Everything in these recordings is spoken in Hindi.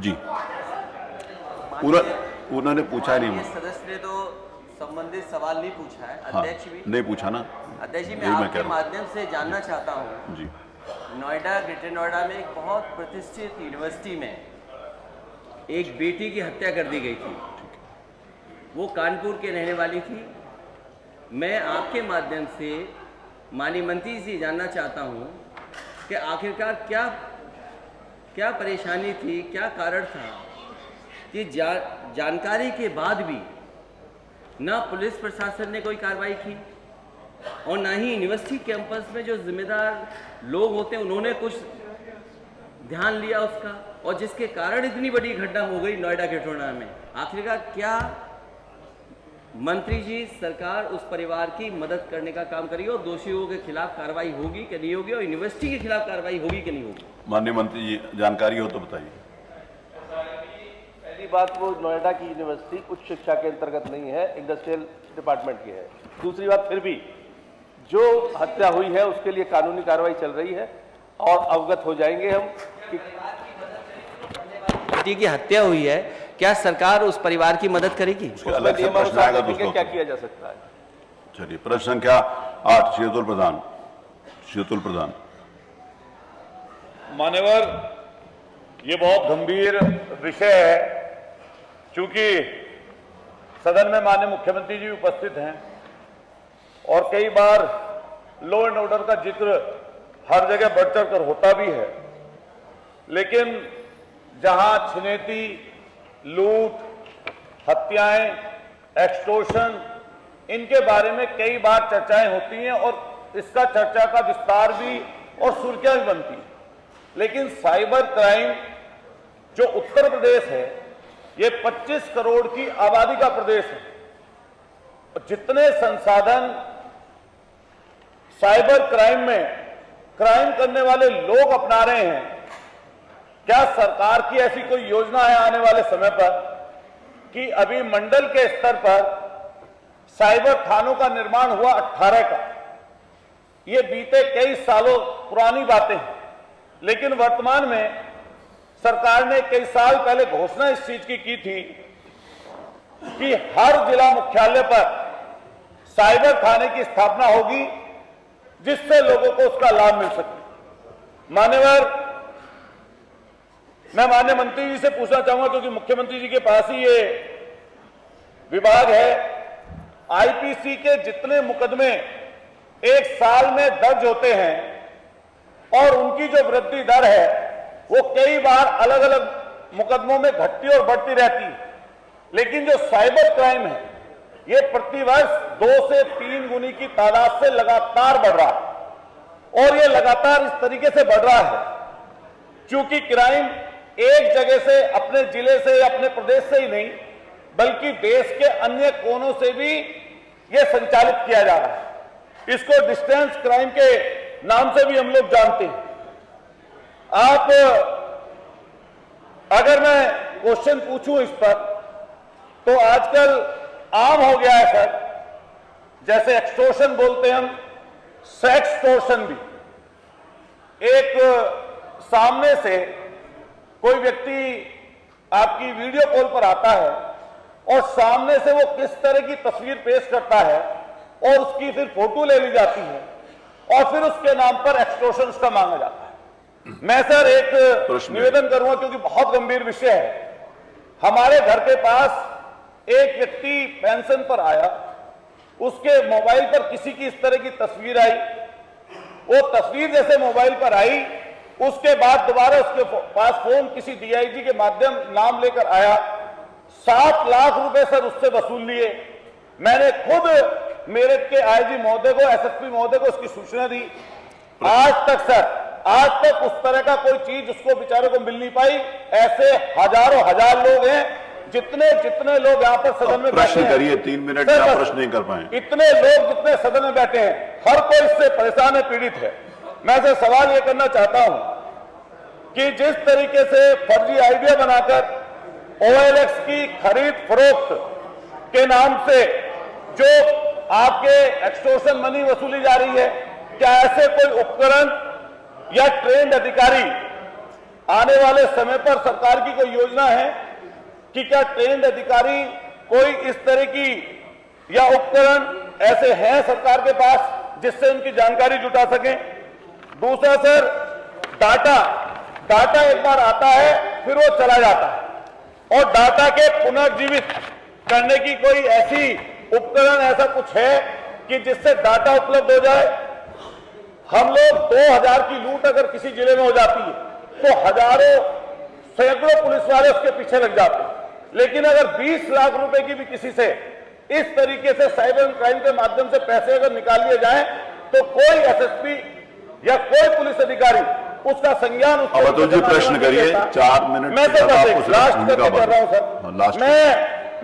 जी, उन्होंने पूछा नहीं। सदस्य ने तो संबंधित सवाल नहीं पूछा है। हाँ, अध्यक्ष भी नहीं पूछा ना। अध्यक्ष जी, मैं आपके माध्यम से जानना चाहता हूँ जी, नोएडा, ग्रेटर नोएडा में एक बहुत प्रतिष्ठित यूनिवर्सिटी में एक बेटी की हत्या कर दी गई थी। वो कानपुर के रहने वाली थी। मैं आपके माध्यम से माननीय मंत्री से जानना चाहता हूँ कि आखिरकार क्या परेशानी थी, क्या कारण था कि जानकारी के बाद भी ना पुलिस प्रशासन ने कोई कार्रवाई की और ना ही यूनिवर्सिटी कैंपस में जो जिम्मेदार लोग होते हैं उन्होंने कुछ ध्यान लिया उसका, और जिसके कारण इतनी बड़ी घटना हो गई नोएडा के टोना में। आखिरकार क्या मंत्री जी, सरकार उस परिवार की मदद करने का काम करेगी और दोषियों के खिलाफ कार्रवाई होगी कि नहीं होगी, और यूनिवर्सिटी के खिलाफ कार्रवाई होगी कि नहीं होगी? माननीय मंत्री जी, जानकारी हो तो बताइए। पहली बात, वो नोएडा की यूनिवर्सिटी उच्च शिक्षा के अंतर्गत नहीं है, इंडस्ट्रियल डिपार्टमेंट की है। दूसरी बात, फिर भी जो हत्या हुई है उसके लिए कानूनी कार्रवाई चल रही है और अवगत हो जाएंगे हम कि बेटी की हत्या हुई है, क्या सरकार उस परिवार की मदद करेगी? अलग से प्रश्न आएगा देखेंगे क्या किया जा सकता है। चलिए, प्रश्न संख्या 8, शीतल प्रधान। मान्यवर, ये बहुत गंभीर विषय है। चूंकि सदन में माननीय मुख्यमंत्री जी उपस्थित हैं और कई बार लॉ एंड ऑर्डर का जिक्र हर जगह बढ़ चढ़ कर होता भी है, लेकिन जहां छिनेती, लूट, हत्याएं, एक्सटॉर्शन, इनके बारे में कई बार चर्चाएं होती हैं और इसका चर्चा का विस्तार भी और सुर्खियां भी बनती हैं। लेकिन साइबर क्राइम जो उत्तर प्रदेश है, ये 25 करोड़ की आबादी का प्रदेश है। जितने संसाधन साइबर क्राइम में क्राइम करने वाले लोग अपना रहे हैं, क्या सरकार की ऐसी कोई योजना है आने वाले समय पर कि अभी मंडल के स्तर पर साइबर थानों का निर्माण हुआ 18 का? ये बीते कई सालों पुरानी बातें हैं, लेकिन वर्तमान में सरकार ने कई साल पहले घोषणा इस चीज की थी कि हर जिला मुख्यालय पर साइबर थाने की स्थापना होगी, जिससे लोगों को उसका लाभ मिल सके। मान्यवर, मैं माननीय मंत्री जी से पूछना चाहूंगा, क्योंकि मुख्यमंत्री जी के पास ही ये विभाग है, आईपीसी के जितने मुकदमे एक साल में दर्ज होते हैं और उनकी जो वृद्धि दर है वो कई बार अलग अलग मुकदमों में घटती और बढ़ती रहती है, लेकिन जो साइबर क्राइम है ये प्रतिवर्ष 2 से 3 गुनी की तादाद से लगातार बढ़ रहा है, और ये लगातार इस तरीके से बढ़ रहा है क्योंकि क्राइम एक जगह से, अपने जिले से, अपने प्रदेश से ही नहीं बल्कि देश के अन्य कोनों से भी ये संचालित किया जा रहा है। इसको डिस्टेंस क्राइम के नाम से भी हम लोग जानते हैं। आप, अगर मैं क्वेश्चन पूछूं इस पर, तो आजकल आम हो गया है सर, जैसे एक्सटॉर्शन बोलते हैं हम, सेक्सटॉर्शन भी। एक सामने से कोई व्यक्ति आपकी वीडियो कॉल पर आता है और सामने से वो किस तरह की तस्वीर पेश करता है और उसकी फिर फोटो ले ली जाती है और फिर उसके नाम पर एक्सटॉर्शन का मांगा जाता है। मैं सर एक निवेदन करूंगा, क्योंकि बहुत गंभीर विषय है। हमारे घर के पास एक व्यक्ति पेंशन पर आया, उसके मोबाइल पर किसी की इस तरह की तस्वीर आई। वो तस्वीर जैसे मोबाइल पर आई, उसके बाद दोबारा उसके पास फोन किसी डीआईजी के माध्यम नाम लेकर आया, 7 लाख रुपए सर उससे वसूल लिए। मैंने खुद मेरठ के आईजी महोदय को, एसएसपी महोदय को उसकी सूचना दी। आज तक उस तरह का कोई चीज उसको बेचारे को मिल नहीं पाई। ऐसे हजारों हजार लोग हैं, जितने लोग यहाँ पर सदन में प्रश्न करिए, 3 मिनट में आप प्रश्न नहीं कर पाए। इतने लोग जितने सदन में बैठे हैं, हर कोई इससे परेशान है, पीड़ित है। मैं से सवाल ये करना चाहता हूं कि जिस तरीके से फर्जी आइडिया बनाकर OLX की खरीद फरोख्त के नाम से जो आपके एक्सटॉर्शन मनी वसूली जा रही है, क्या ऐसे कोई उपकरण या ट्रेंड अधिकारी आने वाले समय पर सरकार की कोई योजना है कि क्या ट्रेंड अधिकारी कोई इस तरह की या उपकरण ऐसे हैं सरकार के पास जिससे उनकी जानकारी जुटा सकें? दूसरा सर, डाटा एक बार आता है फिर वो चला जाता है, और डाटा के पुनर्जीवित करने की कोई ऐसी उपकरण ऐसा कुछ है कि जिससे डाटा उपलब्ध हो जाए? हम लोग 2000 की लूट अगर किसी जिले में हो जाती है तो हजारों सैकड़ों पुलिस वाले उसके पीछे लग जाते हैं, लेकिन अगर 20 लाख रुपए की भी किसी से इस तरीके से साइबर क्राइम के माध्यम से पैसे अगर निकाल लिए जाए तो कोई एसएसपी या कोई पुलिस अधिकारी उसका संज्ञान अब अतुल जी प्रश्न करिए, 4 मिनट मैं तो बस एक लास्ट करके कर रहा हूं लास्ट सर।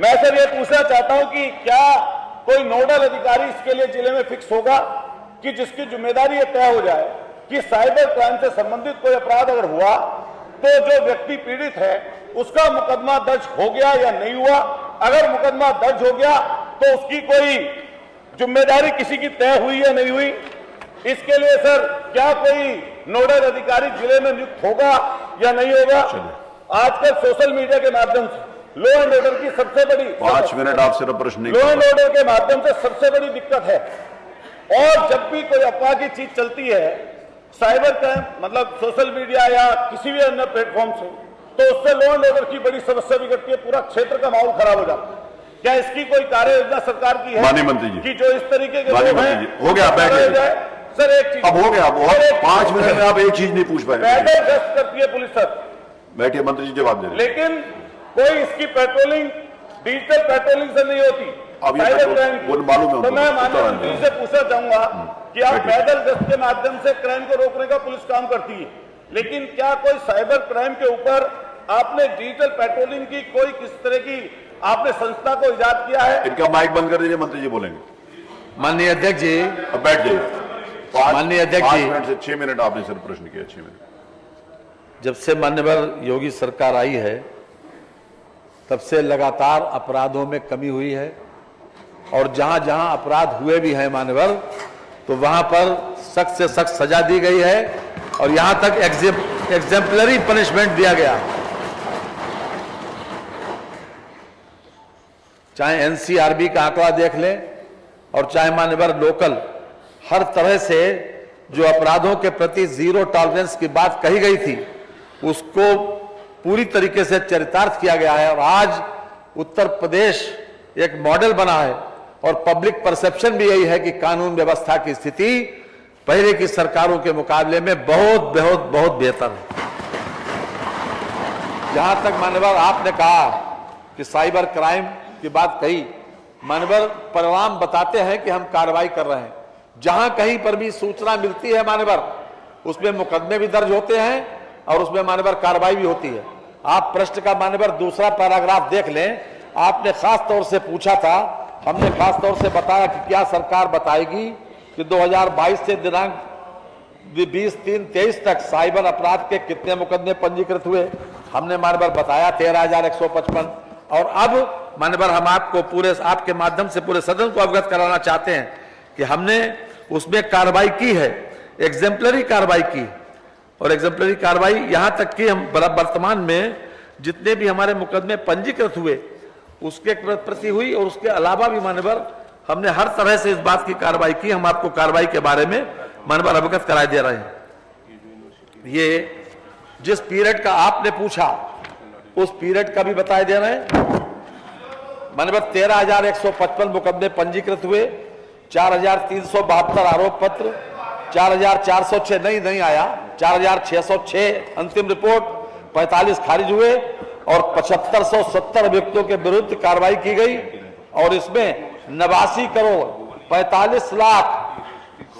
मैं सर ये पूछना चाहता हूं कि क्या कोई नोडल अधिकारी इसके लिए जिले में फिक्स होगा कि जिसकी जिम्मेदारी ये तय हो जाए कि साइबर क्राइम से संबंधित कोई अपराध अगर हुआ तो जो व्यक्ति पीड़ित है उसका मुकदमा दर्ज हो गया या नहीं हुआ? अगर मुकदमा दर्ज हो गया तो उसकी कोई जिम्मेदारी किसी की तय हुई या नहीं हुई? इसके लिए सर क्या कोई नोडल अधिकारी जिले में नियुक्त होगा या नहीं होगा? आजकल सोशल मीडिया के माध्यम से लॉ एंड ऑर्डर की सबसे बड़ी 5 मिनट आप सिर्फ प्रश्न नहीं लॉ एंड ऑर्डर के माध्यम से सबसे बड़ी दिक्कत है, और जब भी कोई अफवाह की चीज चलती है साइबर क्राइम मतलब सोशल मीडिया या किसी भी अन्य प्लेटफॉर्म से, तो उससे लॉ एंड ऑर्डर की बड़ी समस्या भी घटती है, पूरा क्षेत्र का माहौल खराब हो जाता है। क्या इसकी कोई कार्य योजना सरकार की है? माननीय मंत्री जी कि जो इस तरीके के माननीय लोग हैं, मंत्री जी, हो गया, बैठ कराया जाइए। जाए? सर एक चीज अब हो गया, बहुत 5 मिनट में आप एक चीज नहीं पूछ पाए। पैदल गश्त करती है पुलिस सर, बैठिए, मंत्री जी जवाब दे रहे हैं। लेकिन कोई इसकी पेट्रोलिंग डिजिटल पेट्रोलिंग से नहीं होती अब ये साइबर पेट्रोल- क्राइम की। वो मालूम है तो उनको, मैं माननीय उत्तर मंत्री आएंगे। से पूछना चाहूंगा कि आप बैठिए। पैदल गश्त के माध्यम से क्राइम को रोकने का पुलिस काम करती है, लेकिन क्या कोई साइबर क्राइम के ऊपर आपने डिजिटल पेट्रोलिंग की कोई किस तरह की आपने संस्था को इजाद किया है? इनका माइक बंद कर दीजिए, मंत्री जी बोलेंगे। माननीय अध्यक्ष जी, अब बैठ जाइए। माननीय अध्यक्ष 5 जी। मिनट से 6 मिनट आपने सिर्फ प्रश्न किया, 6 मिनट। जब से मान्यवर योगी सरकार आई है तब से लगातार अपराधों में कमी हुई है, और जहां जहां अपराध हुए भी हैं मान्यवर, तो वहां पर सख्त से सख्त सजा दी गई है, और यहां तक एग्जेम्पलरी पनिशमेंट दिया गया। चाहे एनसीआरबी का आंकड़ा देख लें और चाहे मान्यवर लोकल, हर तरह से जो अपराधों के प्रति जीरो टॉलरेंस की बात कही गई थी उसको पूरी तरीके से चरितार्थ किया गया है, और आज उत्तर प्रदेश एक मॉडल बना है, और पब्लिक परसेप्शन भी यही है कि कानून व्यवस्था की स्थिति पहले की सरकारों के मुकाबले में बहुत बहुत बहुत बेहतर है। जहां तक मान्यवर आपने कहा कि साइबर क्राइम की बात कही, मान्यवर परिणाम बताते हैं कि हम कार्रवाई कर रहे हैं। जहां कहीं पर भी सूचना मिलती है मान्यवर, उसमें मुकदमे भी दर्ज होते हैं और उसमें मान्यवर कार्रवाई भी होती है। आप प्रश्न का मान्यवर दूसरा पैराग्राफ देख लें, आपने खास तौर से पूछा था, हमने खास तौर से बताया कि क्या सरकार बताएगी कि 2022 से दिनांक 20/3/23 तक साइबर अपराध के कितने मुकदमे पंजीकृत हुए। हमने मान्यवर बताया 13,155, और अब मान्यवर हम आपको पूरे आपके माध्यम से पूरे सदन को अवगत कराना चाहते हैं कि हमने उसमें कार्रवाई की है, एग्जेम्पलरी कार्रवाई की, और एग्जेम्पलरी कार्रवाई यहां तक कि हम वर्तमान में जितने भी हमारे मुकदमे पंजीकृत हुए उसके प्रति हुई, और उसके अलावा भी मान्यवर हमने हर तरह से इस बात की कार्रवाई की। हम आपको कार्रवाई के बारे में मान्यवर अवगत कराए दे रहे हैं। ये जिस पीरियड का आपने पूछा उस पीरियड का भी बताए दे रहे हैं। मान्यवर 13,155 मुकदमे पंजीकृत हुए, 4,372 आरोप पत्र, 4,406 नहीं आया, 4,606 अंतिम रिपोर्ट, 45 खारिज हुए, और 7,570 व्यक्तियों के विरुद्ध कार्रवाई की गई, और इसमें 89 करोड़ 45 लाख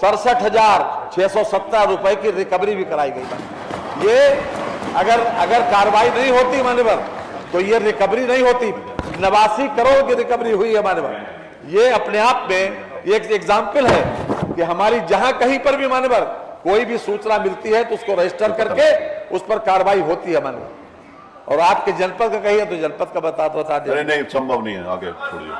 67,617 रुपए की रिकवरी भी कराई गई। ये अगर कार्रवाई नहीं होती मान्यवर तो ये रिकवरी नहीं होती। 89 करोड़ की रिकवरी हुई है मान्यवर। ये अपने आप में एक एग्जाम्पल है कि हमारी जहां कहीं पर भी मान्यवर कोई भी सूचना मिलती है तो उसको रजिस्टर करके उस पर कार्रवाई होती है मान्यवर। और आपके जनपद का कहिए तो जनपद का बता दे। नहीं, संभव नहीं है, आगे छोड़िए।